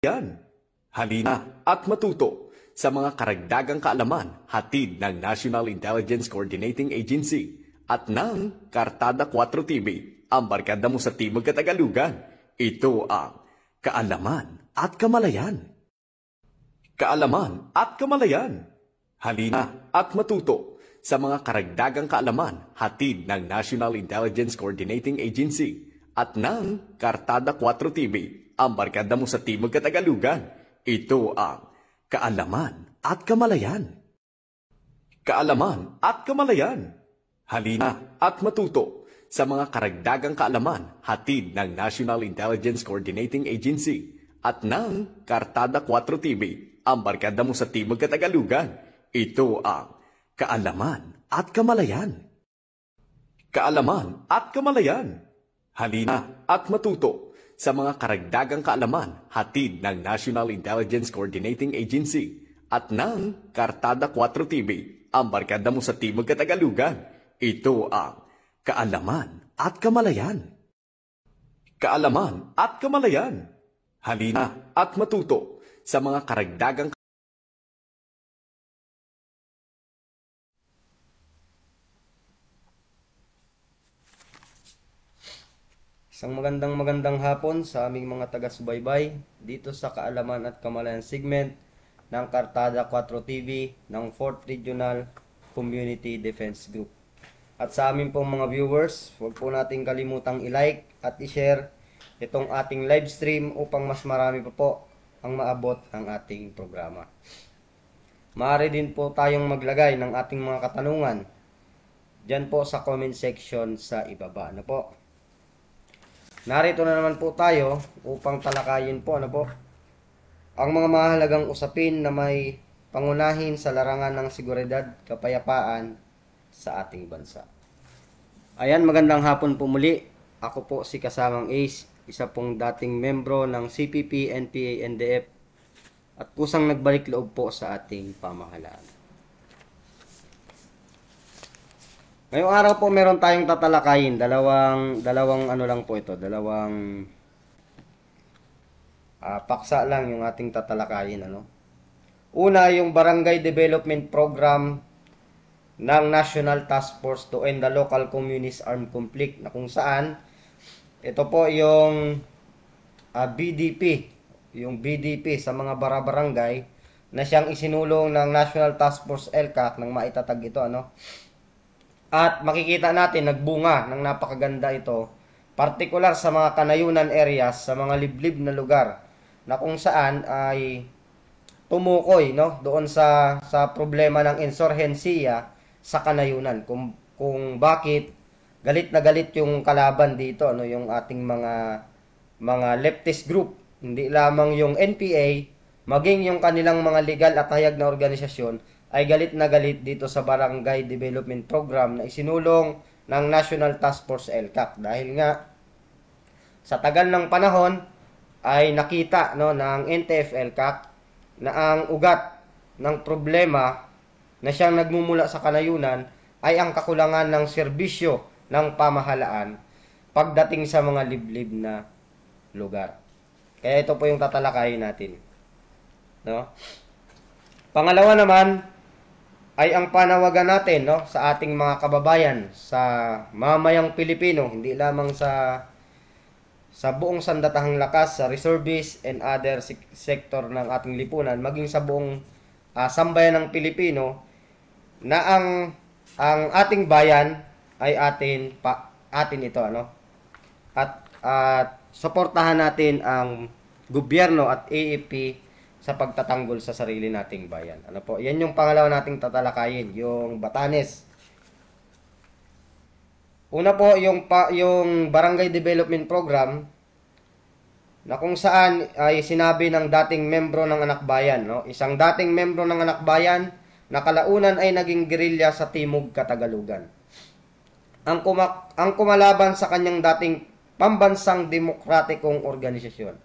Yan. Halina at matuto sa mga karagdagang kaalaman hatid ng National Intelligence Coordinating Agency at ng Kartada 4 TV, ang barkada mo sa Timog Katagalugan. Ito ang Kaalaman at Kamalayan. Kaalaman at Kamalayan. Halina at matuto sa mga karagdagang kaalaman hatid ng National Intelligence Coordinating Agency at ng Kartada 4 TV, ang barkada mo sa Timog Katagalugan. Ito ang Kaalaman at Kamalayan. Kaalaman at Kamalayan. Halina at matuto sa mga karagdagang kaalaman hatid ng National Intelligence Coordinating Agency at ng Kartada 4 TV, ang barkada mo sa Timog Katagalugan. Ito ang Kaalaman at Kamalayan. Kaalaman at Kamalayan. Halina at matuto sa mga karagdagang kaalaman hatid ng National Intelligence Coordinating Agency at ng Kartada 4 TV, ang barkada mo sa Timog Katagalugan. Ito ang Kaalaman at Kamalayan. Kaalaman at Kamalayan. Halina at matuto sa mga karagdagang Isang magandang hapon sa aming mga taga-subaybay dito sa Kaalaman at Kamalayan segment ng Kartada 4 TV ng 4th Regional Community Defense Group. At sa aming pong mga viewers, huwag po nating kalimutang i-like at i-share itong ating live stream upang mas marami pa po ang maabot ng ating programa. Maaari din po tayong maglagay ng ating mga katanungan dyan po sa comment section sa ibaba. Ano po? Narito na naman po tayo upang talakayin po ang mga mahalagang usapin na may pangunahin sa larangan ng seguridad, kapayapaan sa ating bansa. Ayan, magandang hapon po muli. Ako po si Kasamang Ace, isa pong dating membro ng CPP, NPA, NDF at kusang nagbalik loob po sa ating pamahalaan. Ngayong araw po meron tayong tatalakayin, dalawang ano lang po ito, paksa lang yung ating tatalakayin. Una, yung Barangay Development Program ng National Task Force to End the Local Communist Armed Conflict, na kung saan ito po yung BDP sa mga barangay na siyang isinulong ng National Task Force LCAC nang maitatag ito. At makikita natin nagbunga ng napakaganda ito, partikular sa mga kanayunan areas, sa mga liblib na lugar na kung saan ay tumukoy doon sa problema ng insurhensiya sa kanayunan, kung bakit galit na galit yung kalaban dito, yung ating mga leftist group, hindi lamang yung NPA, maging yung kanilang mga legal at hayag na organisasyon ay galit na galit dito sa Barangay Development Program na isinulong ng National Task Force LCAC. Dahil nga, sa tagal ng panahon, ay nakita ng NTF LCAC na ang ugat ng problema na siyang nagmumula sa kanayunan ay ang kakulangan ng serbisyo ng pamahalaan pagdating sa mga liblib na lugar. Kaya ito po yung tatalakayin natin. Pangalawa naman, ay ang panawagan natin sa ating mga kababayan, sa mamayang Pilipino, hindi lamang sa buong sandatahang lakas, sa reservists and other sector ng ating lipunan, maging sa buong sambayan ng Pilipino, na ang ating bayan ay atin ito, at suportahan natin ang gobyerno at AFP sa pagtatanggol sa sarili nating bayan. Yan yung pangalawa nating tatalakayin, yung Batanes. Una po, yung Barangay Development Program, na kung saan ay sinabi ng dating membro ng Anak Bayan, isang dating membro ng Anak Bayan na kalaunan ay naging gerilya sa Timog Katagalugan. Ang kumalaban sa kanyang dating pambansang demokratikong organisasyon.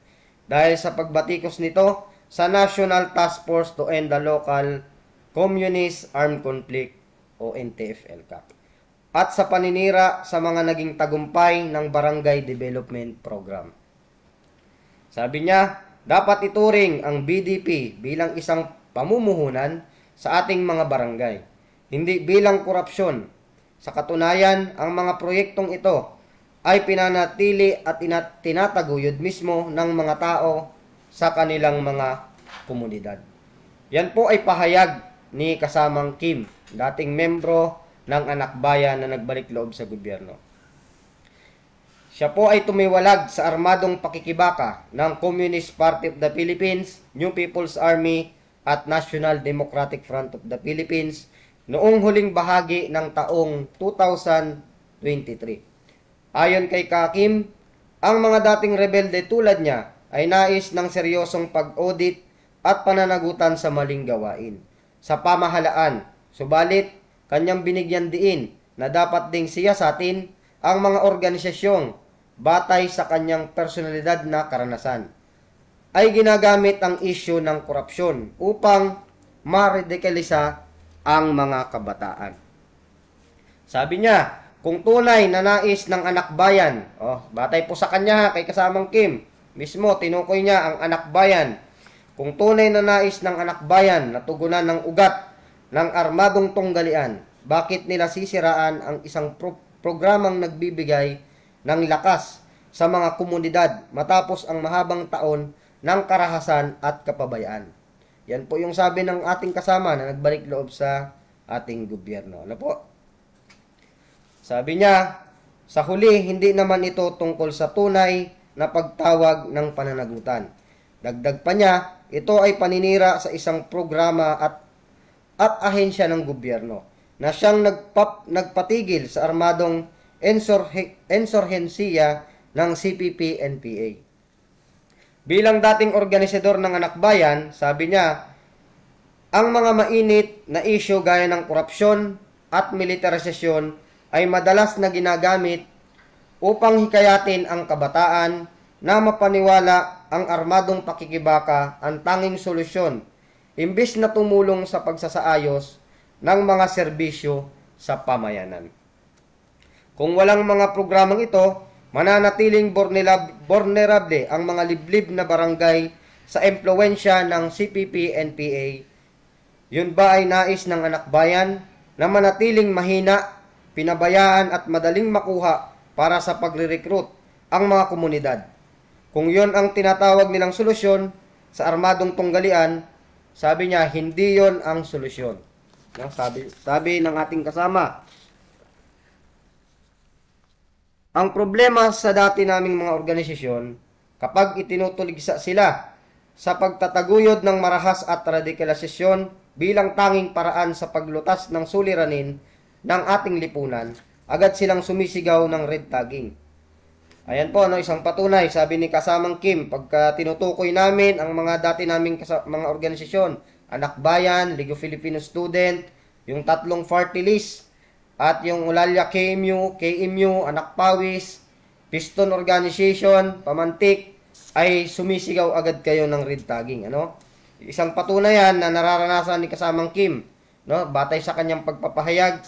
Dahil sa pagbatikos nito sa National Task Force to End the Local Communist Armed Conflict o NTF-LCAC, at sa paninira sa mga naging tagumpay ng Barangay Development Program. Sabi niya, dapat ituring ang BDP bilang isang pamumuhunan sa ating mga barangay, hindi bilang korupsyon. Sa katunayan, ang mga proyektong ito ay pinanatili at tinataguyod mismo ng mga tao sa kanilang mga komunidad. Yan po ay pahayag ni kasamang Kim, dating membro ng Anak Bayan na nagbalik loob sa gobyerno. Siya po ay tumiwalag sa armadong pakikibaka ng Communist Party of the Philippines, New People's Army at National Democratic Front of the Philippines noong huling bahagi ng taong 2023. Ayon kay Kim, ang mga dating rebelde tulad niya ay nais ng seryosong pag-audit at pananagutan sa maling gawain sa pamahalaan. Subalit, kanyang binigyan diin na dapat ding siyasatin ang mga organisasyong batay sa kanyang personalidad na karanasan ay ginagamit ang isyu ng korupsyon upang ma-radikalisa ang mga kabataan. Sabi niya, kung tunay na nais ng Anak Bayan, batay po sa kanya kay kasamang Kim, mismo tinukoy niya ang Anak Bayan. Kung tunay na nais ng Anak Bayan na tugunan ng ugat ng armadong tunggalian, bakit nila sisiraan ang isang programang nagbibigay ng lakas sa mga komunidad matapos ang mahabang taon ng karahasan at kapabayaan? Yan po yung sabi ng ating kasama na nagbalik loob sa ating gobyerno. Ano po? Sabi niya, sa huli, hindi naman ito tungkol sa tunay na pagtawag ng pananagutan. Dagdag pa niya, ito ay paninira sa isang programa at ahensya ng gobyerno na siyang nagpatigil sa armadong insurhensiya ng CPP-NPA. Bilang dating organisador ng Anak Bayan, sabi niya, ang mga mainit na isyu gaya ng korupsyon at militarisasyon ay madalas na ginagamit upang hikayatin ang kabataan na mapaniwala ang armadong pakikibaka ang tanging solusyon, imbis na tumulong sa pagsasaayos ng mga serbisyo sa pamayanan. Kung walang mga programang ito, mananatiling vulnerable ang mga liblib na barangay sa impluwensya ng CPP-NPA. Yun ba ay nais ng Anak Bayan na manatiling mahina, pinabayaan at madaling makuha para sa pagre-recruit ang mga komunidad? Kung yon ang tinatawag nilang solusyon sa armadong tunggalian, sabi niya, hindi yon ang solusyon. No? Sabi ng ating kasama, ang problema sa dati naming mga organisasyon, kapag itinutuligsa sila sa pagtataguyod ng marahas at radikalisasyon bilang tanging paraan sa paglutas ng suliranin ng ating lipunan, agad silang sumisigaw ng red tagging. Ayan po, isang patunay, sabi ni kasamang Kim, pagka tinutukoy namin ang mga dati naming mga organisasyon, Anak Bayan, League of Filipino Student, yung tatlong party list, at yung Ulalya KMU, Anak Pawis, Piston Organization, Pamantik, ay sumisigaw agad kayo ng red tagging. Isang patunayan na nararanasan ni kasamang Kim, batay sa kanyang pagpapahayag,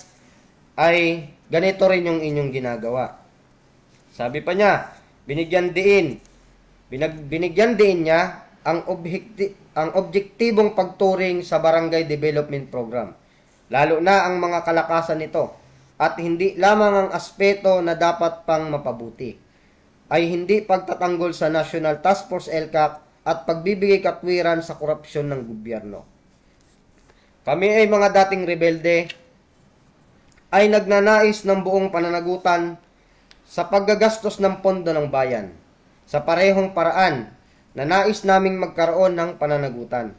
ay ganito rin yung inyong ginagawa. Sabi pa niya, binigyan diin niya ang objektibong pagturing sa Barangay Development Program, lalo na ang mga kalakasan nito, at hindi lamang ang aspeto na dapat pang mapabuti, ay hindi pagtatanggol sa National Task Force LCAC at pagbibigay katwiran sa korupsyon ng gobyerno. Kami ay mga dating rebelde, ay nagnanais ng buong pananagutan sa paggagastos ng pondo ng bayan sa parehong paraan na nais naming magkaroon ng pananagutan.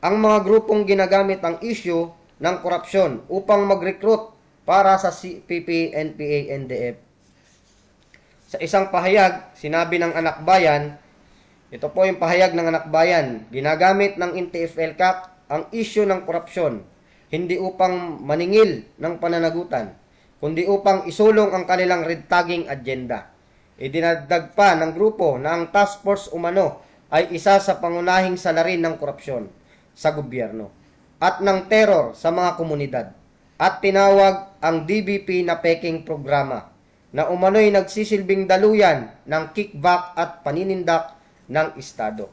Ang mga grupong ginagamit ang issue ng korupsyon upang mag-recruit para sa CPP, NPA, NDF. Sa isang pahayag, sinabi ng Anak Bayan, ito po yung pahayag ng Anak Bayan, ginagamit ng NTF-LCAC ang issue ng korupsyon hindi upang maningil ng pananagutan, kundi upang isulong ang kanilang red tagging agenda. Idinagdag pa ng grupo na ang task force umano ay isa sa pangunahing salarin ng korupsyon sa gobyerno at ng teror sa mga komunidad, at tinawag ang DBP na peking programa na umano'y nagsisilbing daluyan ng kickback at paninindak ng Estado.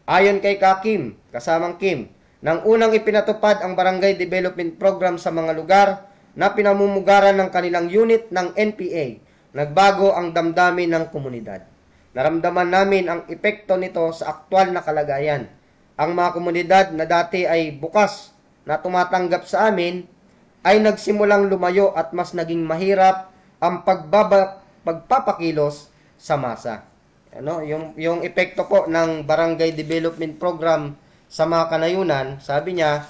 Ayon kay Kakim, kasamang Kim, nang unang ipinatupad ang Barangay Development Program sa mga lugar na pinamumugaran ng kanilang unit ng NPA, nagbago ang damdamin ng komunidad. Naramdaman namin ang epekto nito sa aktwal na kalagayan. Ang mga komunidad na dati ay bukas na tumatanggap sa amin ay nagsimulang lumayo at mas naging mahirap ang pagpapakilos sa masa. Yung epekto po ng Barangay Development Program sa mga kanayunan, sabi niya,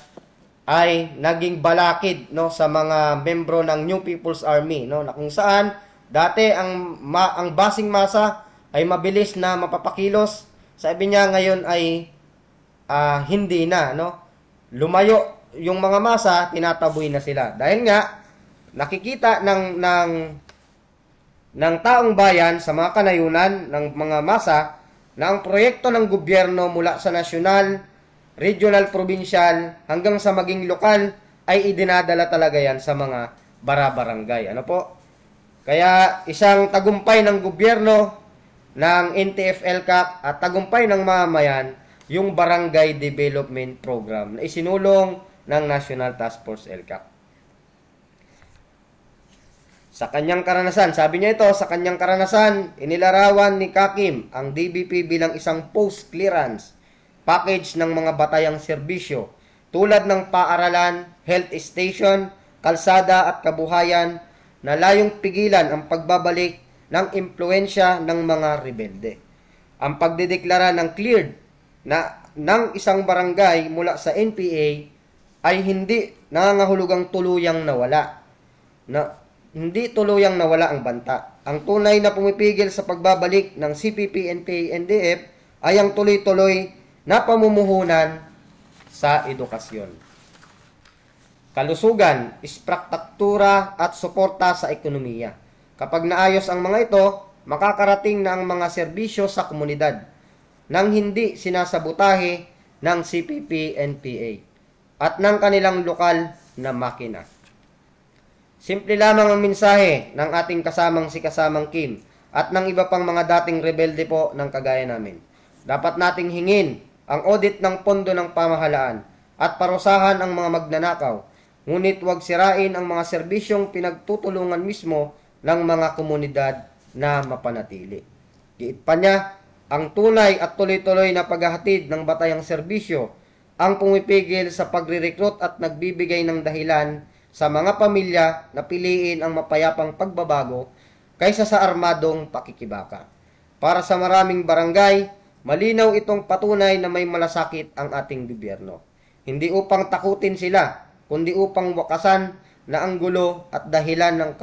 ay naging balakid sa mga membro ng New People's Army, na kung saan dati ang basing masa ay mabilis na mapapakilos. Sabi niya ngayon ay hindi na, lumayo yung mga masa, tinataboy na sila. Dahil nga nakikita ng taong bayan sa mga kanayunan ng mga masa na ang proyekto ng gobyerno mula sa nasyonal, regional, provincial hanggang sa maging lokal ay idinadala talaga yan sa mga barabarangay. Kaya isang tagumpay ng gobyerno ng NTF-ELCAC at tagumpay ng mamamayan yung Barangay Development Program na isinulong ng National Task Force ELCAC. Sa kanyang karanasan, sabi niya ito, sa kanyang karanasan, inilarawan ni Kakim ang DBP bilang isang post-clearance package ng mga batayang serbisyo tulad ng paaralan, health station, kalsada at kabuhayan na layong pigilan ang pagbabalik ng impluensya ng mga rebelde. Ang pagdedeklara ng cleared ng isang barangay mula sa NPA ay hindi nangangahulugang tuluyang nawala. Hindi tuluyang nawala ang banta. Ang tunay na pumipigil sa pagbabalik ng CPP, NPA, NDF ay ang tuloy-tuloy na pamumuhunan sa edukasyon, kalusugan, infrastruktura at suporta sa ekonomiya. Kapag naayos ang mga ito, makakarating na ang mga serbisyo sa komunidad nang hindi sinasabutahe ng CPP, NPA at ng kanilang lokal na makina. Simple lamang ang mensahe ng ating kasamang Kim at ng iba pang mga dating rebelde po ng kagaya namin. Dapat nating hingin ang audit ng pondo ng pamahalaan at parusahan ang mga magnanakaw, ngunit huwag sirain ang mga serbisyong pinagtutulungan mismo ng mga komunidad na mapanatili. Giit pa niya, ang tunay at tuloy-tuloy na paghahatid ng batayang serbisyo ang pumipigil sa pagre-recruit at nagbibigay ng dahilan sa mga pamilya na piliin ang mapayapang pagbabago kaysa sa armadong pakikibaka. Para sa maraming barangay, malinaw itong patunay na may malasakit ang ating gobyerno. Hindi upang takutin sila, kundi upang wakasan na ang gulo at dahilan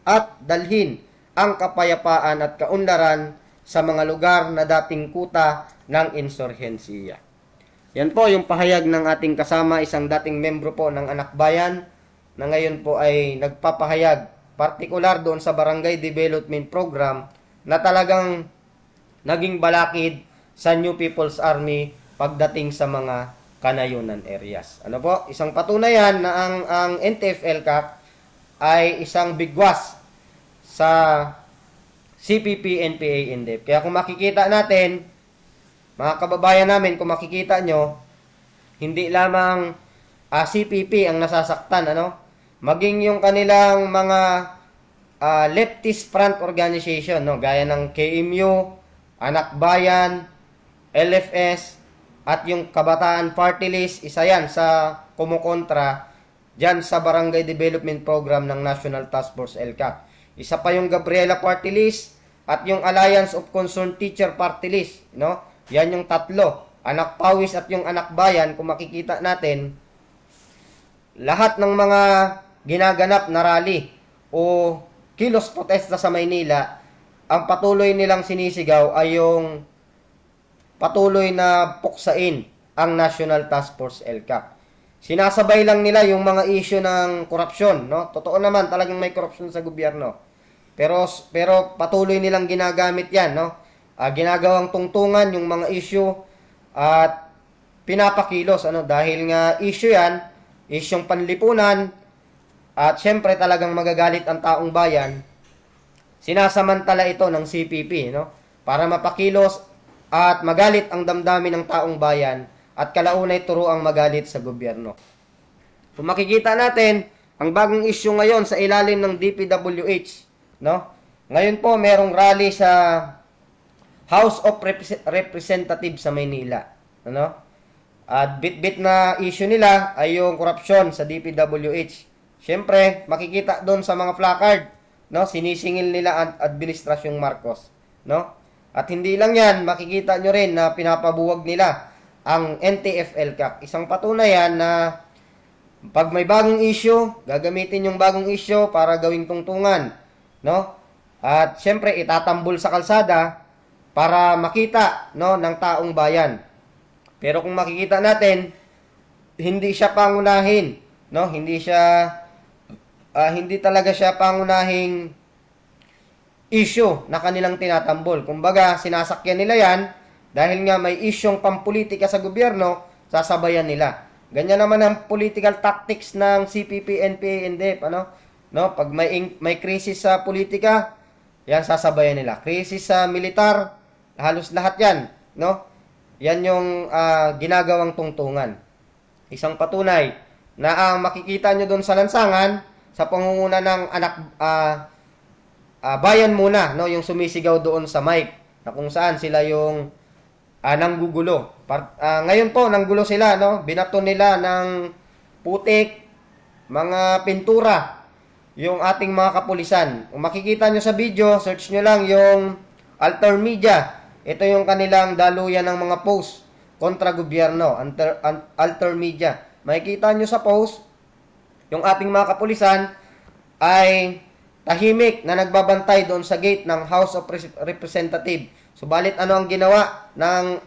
at dalhin ang kapayapaan at kaunlaran sa mga lugar na dating kuta ng insurhensiya. Yan po yung pahayag ng ating kasama, isang dating membro po ng Anak Bayan, na ngayon po ay nagpapahayag, partikular doon sa Barangay Development Program, na talagang naging balakid sa New People's Army pagdating sa mga kanayunan areas. Isang patunayan na ang NTF-ELCAC ay isang bigwas sa CPP, NPA, NDF. Kaya kung makikita natin, mga kababayan namin, kung makikita nyo, hindi lamang CPP ang nasasaktan, maging yung kanilang mga leftist front organization, gaya ng KMU, Anak Bayan, LFS, at yung Kabataan Party List, isa yan sa kumukontra dyan sa Barangay Development Program ng National Task Force ELCAC. Isa pa yung Gabriela Party List at yung Alliance of Concerned Teacher Party List. Yan yung tatlo. Anak Pawis at yung Anak Bayan, kung makikita natin, lahat ng mga ginaganap na rally o kilos protesta sa Maynila, ang patuloy nilang sinisigaw ay yung patuloy na puksain ang National Task Force ELCAC. Sinasabay lang nila yung mga issue ng korupsyon, Totoo naman, talagang may korupsyon sa gobyerno. Pero patuloy nilang ginagamit yan, ginagawang tungtungan yung mga issue at pinapakilos, dahil nga issue yan, isyong panlipunan, at syempre talagang magagalit ang taong bayan, sinasamantala ito ng CPP, para mapakilos at magalit ang damdamin ng taong bayan at kalaunay turuang magalit sa gobyerno. Kung makikita natin, ang bagong issue ngayon sa ilalim ng DPWH, no? Ngayon po merong rally sa House of Representatives sa Maynila, ano? At bit-bit na issue nila ay yung korupsyon sa DPWH. Siyempre, makikita doon sa mga placard, no? Sinisingil nila ang administrasyong Marcos, no? At hindi lang 'yan, makikita nyo rin na pinapabuwag nila ang NTF-ELCAC. Isang patunayan na pag may bagong issue, gagamitin yung bagong issue para gawing tungtungan, no? At siyempre itatambol sa kalsada para makita, no, ng taong bayan. Pero kung makikita natin, hindi siya pangunahin, no? Hindi talaga siya pangunahing issue na kanilang tinatambol. Kumbaga, sinasakyan nila 'yan dahil nga may isyong pampolitika sa gobyerno, sasabayan nila. Ganyan naman ang political tactics ng CPP, NPA, NDF, ano? No, pag may krisis sa politika, 'yan sasabayan nila. Krisis sa militar, halos lahat 'yan, no? Yan yung ginagawang tungtungan. Isang patunay na ang makikita nyo doon sa lansangan, sa pangunguna ng bayan muna, no, yung sumisigaw doon sa mic, na kung saan sila yung nanggugulo. Ngayon po, nanggulo sila, no? Binato nila ng putik, mga pintura, yung ating mga kapulisan. Kung makikita nyo sa video, search nyo lang yung Alter Media. Ito yung kanilang daluyan ng mga post kontra gobyerno, Alter Media. Makikita nyo sa post, yung ating mga kapulisan ay tahimik na nagbabantay doon sa gate ng House of Representatives. Subalit ano ang ginawa ng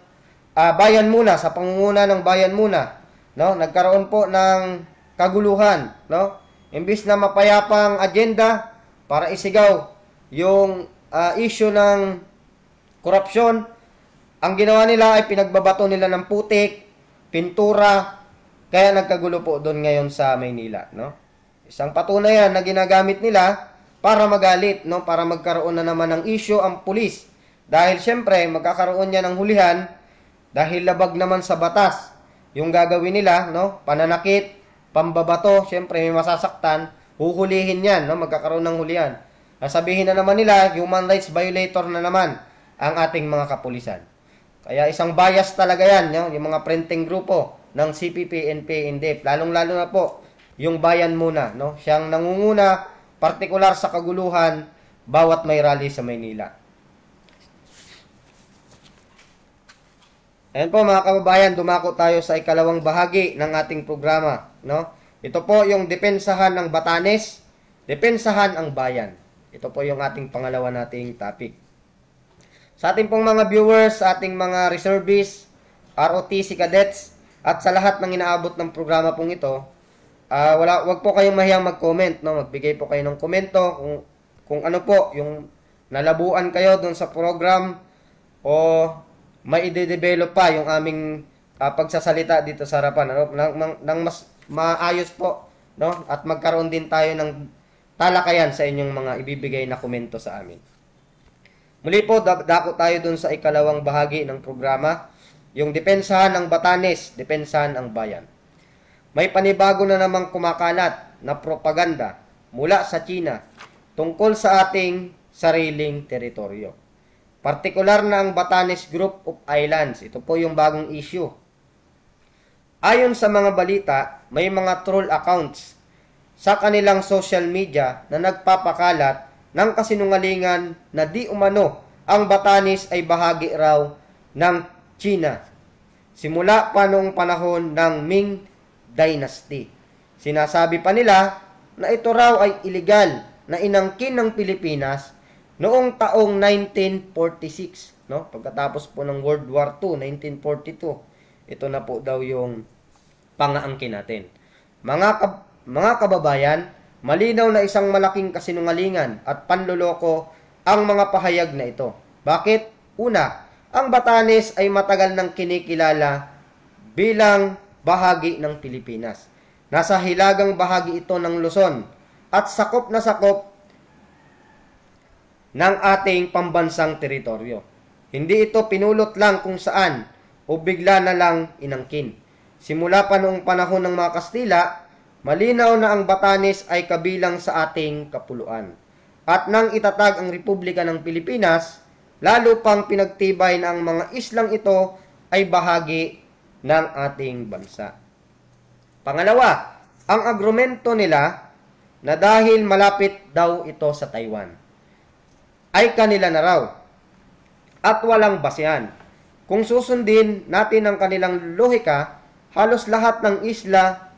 bayan muna, sa pangunguna ng bayan muna, no? Nagkaroon po ng kaguluhan, no? Imbis na mapayapang agenda para isigaw yung issue ng korupsyon, ang ginawa nila ay pinagbabato nila ng putik, pintura, kaya nagkagulo po doon ngayon sa Maynila, no? Isang patunayan na ginagamit nila para magalit, no? Para magkaroon na naman ng issue ang pulis. Dahil syempre, magkakaroon niya ng hulihan dahil labag naman sa batas yung gagawin nila, no? Pananakit, pambabato, syempre may masasaktan, huhulihin yan, no? Magkakaroon ng hulihan. Sasabihin na naman nila, human rights violator na naman ang ating mga kapulisan. Kaya isang bias talaga yan, no? Yung mga printing grupo ng CPP, NPA, NDF, lalong-lalo na po yung bayan muna, no? Siyang nangunguna, partikular sa kaguluhan, bawat may rally sa Maynila. Ayan po mga kababayan, dumako tayo sa ikalawang bahagi ng ating programa, no? Ito po yung depensahan ng Batanes, depensahan ang bayan. Ito po yung ating pangalawa nating topic. Sa ating pong mga viewers, sa ating mga reservists, ROTC cadets, at sa lahat ng inaabot ng programa pong ito, wag po kayong mahiyang mag-comment, no? Magbigay po kayo ng komento kung ano po yung nalabuan kayo doon sa program o may i-develop pa yung aming pagsasalita dito sa harapan, ano? Nang mas maayos po, no? At magkaroon din tayo ng talakayan sa inyong mga ibibigay na komento sa amin. Muli po, dako tayo dun sa ikalawang bahagi ng programa, yung depensahan ng Batanes, depensahan ang bayan. May panibago na namang kumakalat na propaganda mula sa China tungkol sa ating sariling teritoryo. Partikular na ang Batanes Group of Islands. Ito po yung bagong issue. Ayon sa mga balita, may mga troll accounts sa kanilang social media na nagpapakalat ng kasinungalingan na di umano ang Batanes ay bahagi raw ng China. Simula pa noong panahon ng Ming Dynasty. Sinasabi pa nila na ito raw ay illegal na inangkin ng Pilipinas noong taong 1946. No? Pagkatapos po ng World War II, 1942. Ito na po daw yung pangaangkin natin. Mga kababayan, malinaw na isang malaking kasinungalingan at panloloko ang mga pahayag na ito. Bakit? Una, ang Batanes ay matagal nang kinikilala bilang bahagi ng Pilipinas. Nasa hilagang bahagi ito ng Luzon at sakop na sakop ng ating pambansang teritoryo. Hindi ito pinulot lang kung saan o bigla na lang inangkin. Simula pa noong panahon ng mga Kastila, malinaw na ang Batanes ay kabilang sa ating kapuluan. At nang itatag ang Republika ng Pilipinas, lalo pang pinagtibay na ang mga islang ito ay bahagi ng ating bansa. Pangalawa, ang agrumento nila na dahil malapit daw ito sa Taiwan, ay kanila na raw at walang basehan. Kung susundin natin ang kanilang lohika, halos lahat ng isla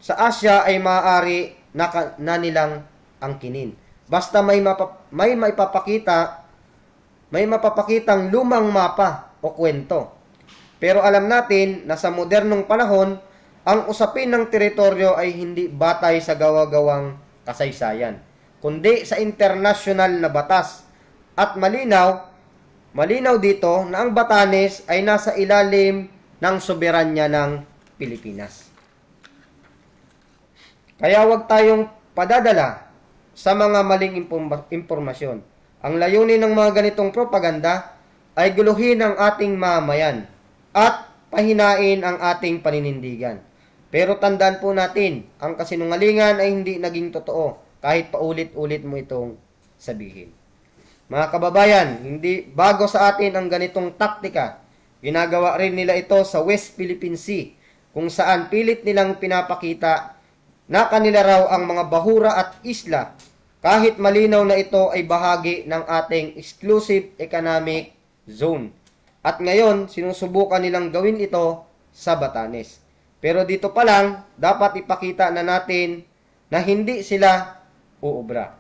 sa Asia ay maaari na nilang angkinin. Basta may mapapakitang lumang mapa o kwento. Pero alam natin na sa modernong panahon, ang usapin ng teritoryo ay hindi batay sa gawa-gawang kasaysayan, kundi sa international na batas. At malinaw dito na ang Batanes ay nasa ilalim ng soberanya ng Pilipinas. Kaya huwag tayong padadala sa mga maling impormasyon. Ang layunin ng mga ganitong propaganda ay guluhin ang ating mamayan at pahinain ang ating paninindigan. Pero tandaan po natin, ang kasinungalingan ay hindi naging totoo kahit paulit-ulit mo itong sabihin. Mga kababayan, hindi bago sa atin ang ganitong taktika. Ginagawa rin nila ito sa West Philippine Sea, kung saan pilit nilang pinapakita na kanila raw ang mga bahura at isla, kahit malinaw na ito ay bahagi ng ating exclusive economic zone. At ngayon, sinusubukan nilang gawin ito sa Batanes. Pero dito pa lang, dapat ipakita na natin na hindi sila uubra.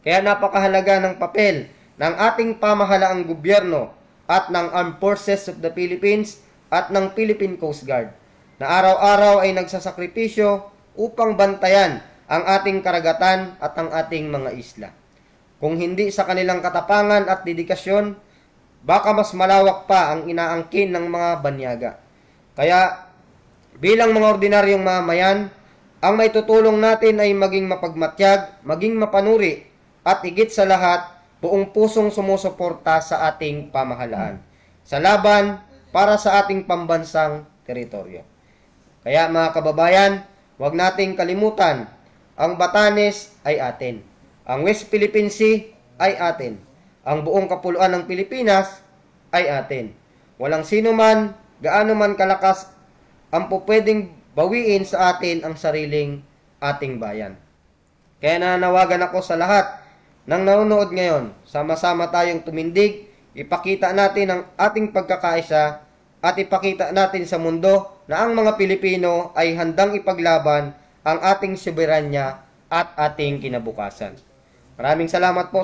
Kaya napakahalaga ng papel ng ating pamahalaang gobyerno at ng Armed Forces of the Philippines at ng Philippine Coast Guard na araw-araw ay nagsasakripisyo upang bantayan ang ating karagatan at ang ating mga isla. Kung hindi sa kanilang katapangan at dedikasyon, baka mas malawak pa ang inaangkin ng mga banyaga. Kaya bilang mga ordinaryong mamayan, ang may tutulong natin ay maging mapagmatyag, maging mapanuri, at higit sa lahat, buong pusong sumusuporta sa ating pamahalaan sa laban para sa ating pambansang teritoryo. Kaya mga kababayan, huwag nating kalimutan, ang Batanes ay atin. Ang West Philippine Sea ay atin. Ang buong kapuluan ng Pilipinas ay atin. Walang sino man, gaano man kalakas, ang pupwedeng bawiin sa atin ang sariling ating bayan. Kaya nananawagan ako sa lahat ng nanonood ngayon, sama-sama tayong tumindig, ipakita natin ang ating pagkakaisa at ipakita natin sa mundo na ang mga Pilipino ay handang ipaglaban ang ating soberanya at ating kinabukasan. Maraming salamat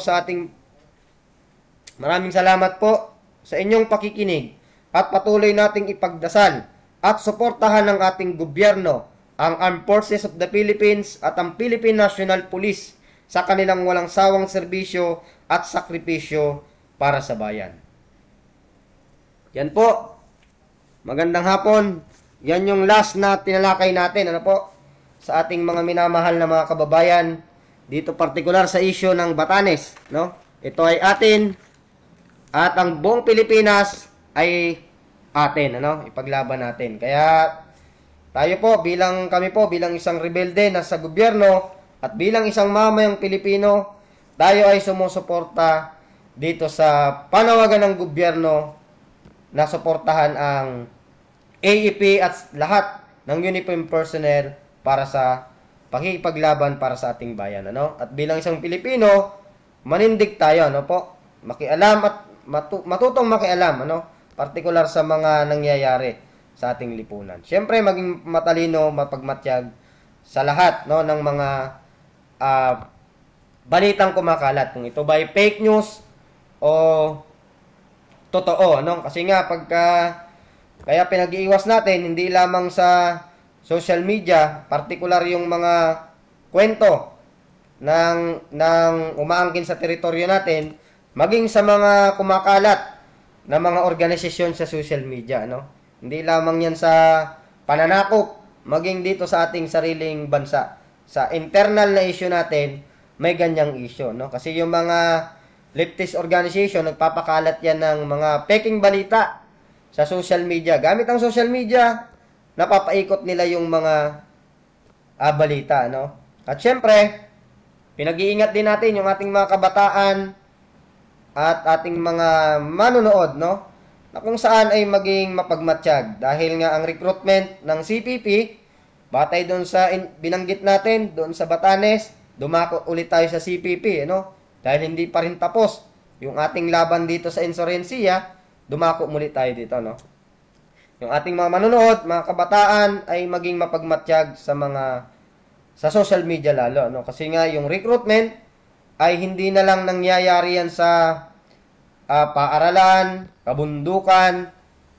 po sa inyong pakikinig at patuloy nating ipagdasal at suportahan ng ating gobyerno, ang Armed Forces of the Philippines at ang Philippine National Police sa kanilang walang sawang serbisyo at sakripisyo para sa bayan. Yan po. Magandang hapon. Yan yung last na tinalakay natin, sa ating mga minamahal na mga kababayan, dito partikular sa issue ng Batanes, Ito ay atin at ang buong Pilipinas ay atin, Ipaglaban natin. Kaya kami po bilang isang rebelde na sa gobyerno at bilang isang mamayang Pilipino, tayo ay sumusuporta dito sa panawagan ng gobyerno na suportahan ang AEP at lahat ng uniform personnel para sa pakikipaglaban para sa ating bayan. At bilang isang Pilipino, manindig tayo, makialam at matutong makialam, partikular sa mga nangyayari sa ating lipunan. Siyempre, maging matalino, mapagmatyag sa lahat ng mga balitang kumakalat. Kung ito ba ay fake news o totoo, Kasi nga, kaya pinag-iiwas natin, hindi lamang sa social media, partikular yung mga kwento ng umaangkin sa teritoryo natin, maging sa mga kumakalat na mga organisasyon sa social media, Hindi lamang yan sa pananakop, maging dito sa ating sariling bansa. Sa internal na issue natin, may ganyang issue, Kasi yung mga leftist organization, nagpapakalat yan ng mga peking balita sa social media. Gamit ang social media, napapaikot nila yung mga balita, no? At syempre, pinag-iingat din natin yung ating mga kabataan at ating mga manonood, no? Na kung saan ay maging mapagmatsyag. Dahil nga ang recruitment ng CPP, batay doon sa binanggit natin, doon sa Batanes, dumako ulit tayo sa CPP, no? Dahil hindi pa rin tapos yung ating laban dito sa insurensiya, dumako muli tayo dito, no? Yung ating mga manonood, mga kabataan ay maging mapagmatsyag sa social media lalo, no? Kasi nga yung recruitment ay hindi na lang nangyayari yan sa paaralan, kabundukan,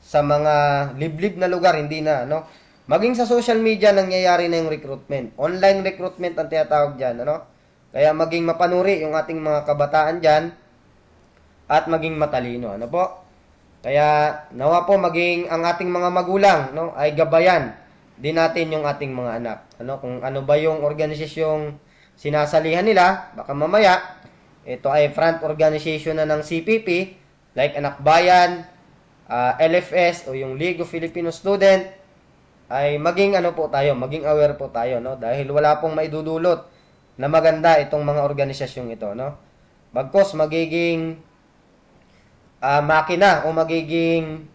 sa mga liblib na lugar, hindi na, no? Maging sa social media nangyayari na yung recruitment. Online recruitment ang tinatawag dyan, ano? Kaya maging mapanuri yung ating mga kabataan dyan at maging matalino, ano po? Kaya nawa po maging ang ating mga magulang, no, ay gabayan din natin yung ating mga anak. Ano, kung ano ba yung organisasyong sinasalihan nila, baka mamaya ito ay front organization na ng CPP, like Anak Bayan, LFS o yung League of Filipino Student, ay maging ano po tayo, maging aware po tayo, no? Dahil wala pong maidudulot na maganda itong mga organisasyong ito, no? Bagkos magiging makina o magiging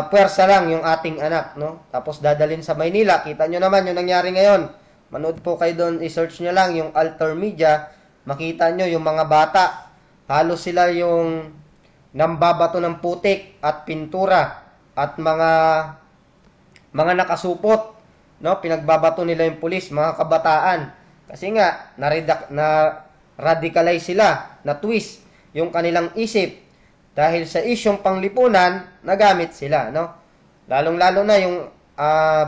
puwersa lang yung ating anak, no? Tapos dadalhin sa Maynila. Kita nyo naman yung nangyari ngayon. Manood po kayo doon, i-search nyo lang yung Alter Media. Makita nyo yung mga bata. Halos sila yung nambabato ng putik at pintura at mga nakasupot, no? Pinagbabato nila yung pulis, mga kabataan. Kasi nga na radicalize sila, na twist yung kanilang isip dahil sa isyong panglipunan, nagamit sila, no? Lalong-lalo na yung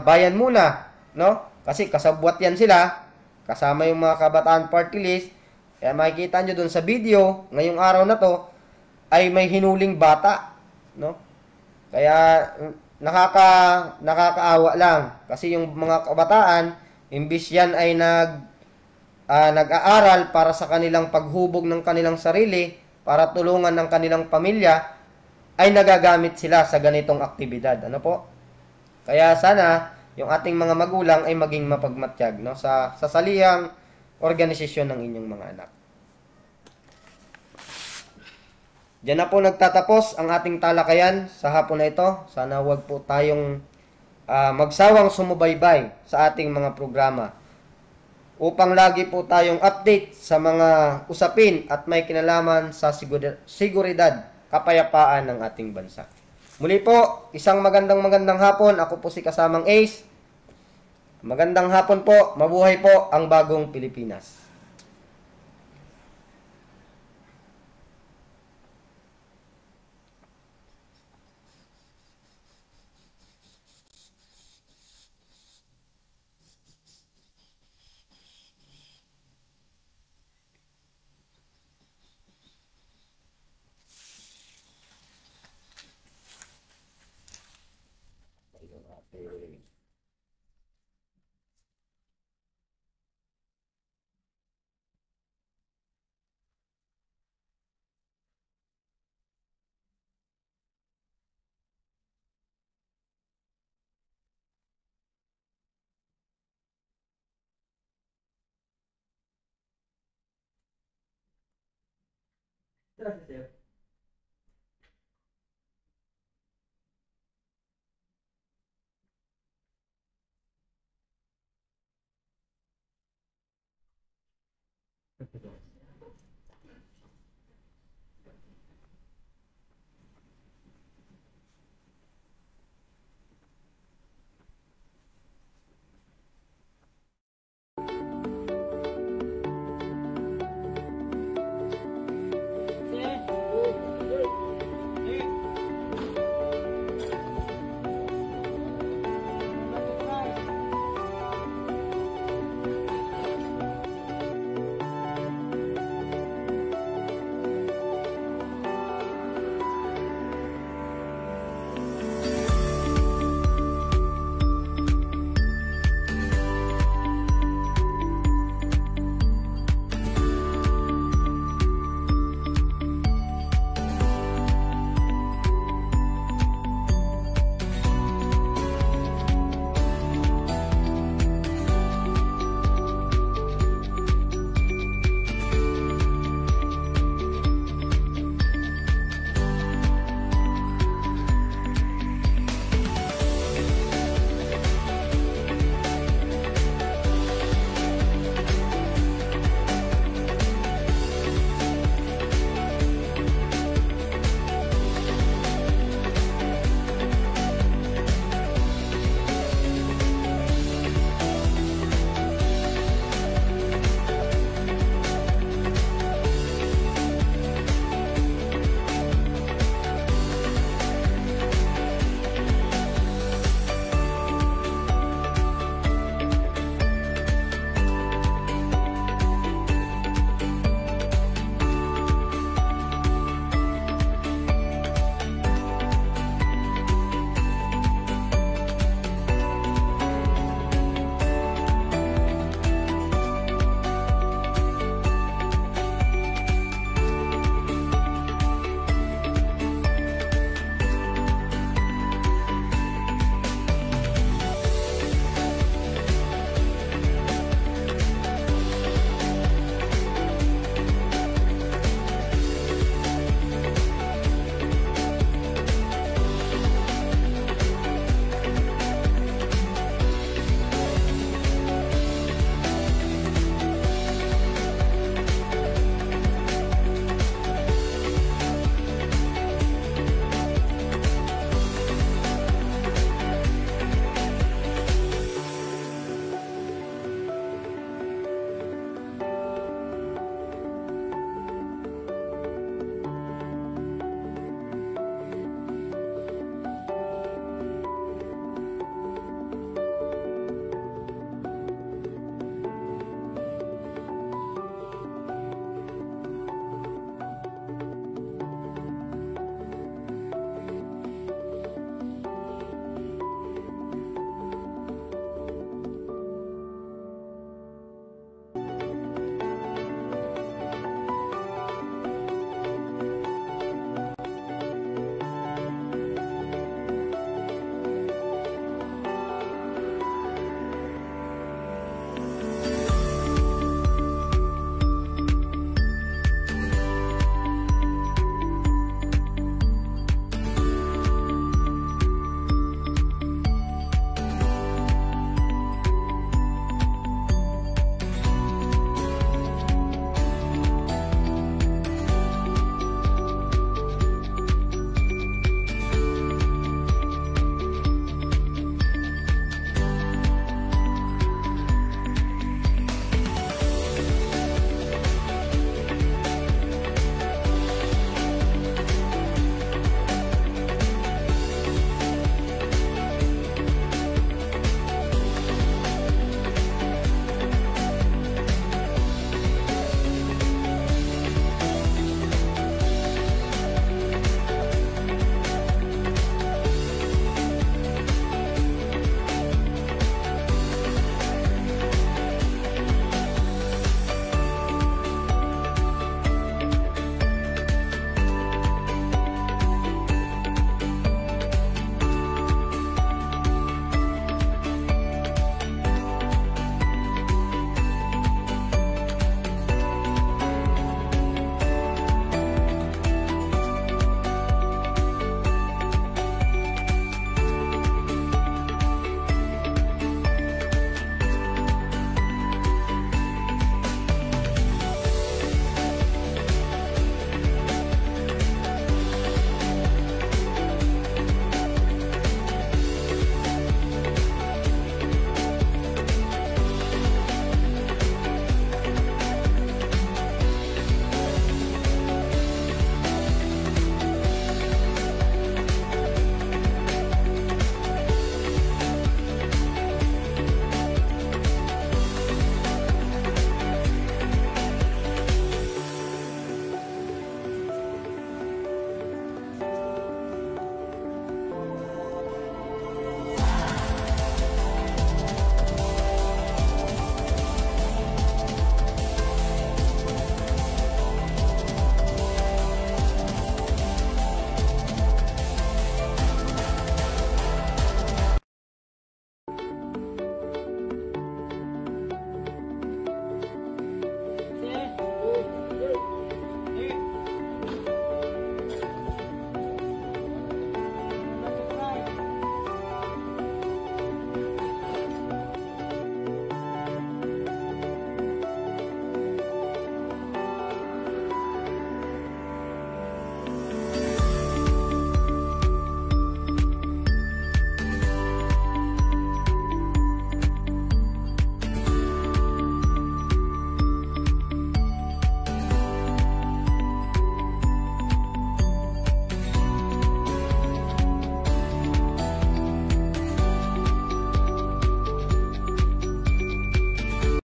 bayan muna, no? Kasi kasabwat yan sila, kasama yung mga kabataan party list. Kaya makikita nyo dun sa video, ngayong araw na to, ay may hinuling bata, no? Kaya nakakaawa lang kasi yung mga kabataan, imbis yan ay nag-aaral para sa kanilang paghubog ng kanilang sarili, para tulungan ng kanilang pamilya, ay nagagamit sila sa ganitong aktibidad. Ano po? Kaya sana yung ating mga magulang ay maging mapagmatsyag, no, sa salihang organisasyon ng inyong mga anak. Diyan na po nagtatapos ang ating talakayan sa hapon na ito. Sana wag po tayong magsawang sumubaybay sa ating mga programa upang lagi po tayong update sa mga usapin at may kinalaman sa seguridad, kapayapaan ng ating bansa. Muli po, isang magandang hapon. Ako po si Kasamang Ace. Magandang hapon po. Mabuhay po ang bagong Pilipinas. Gracias.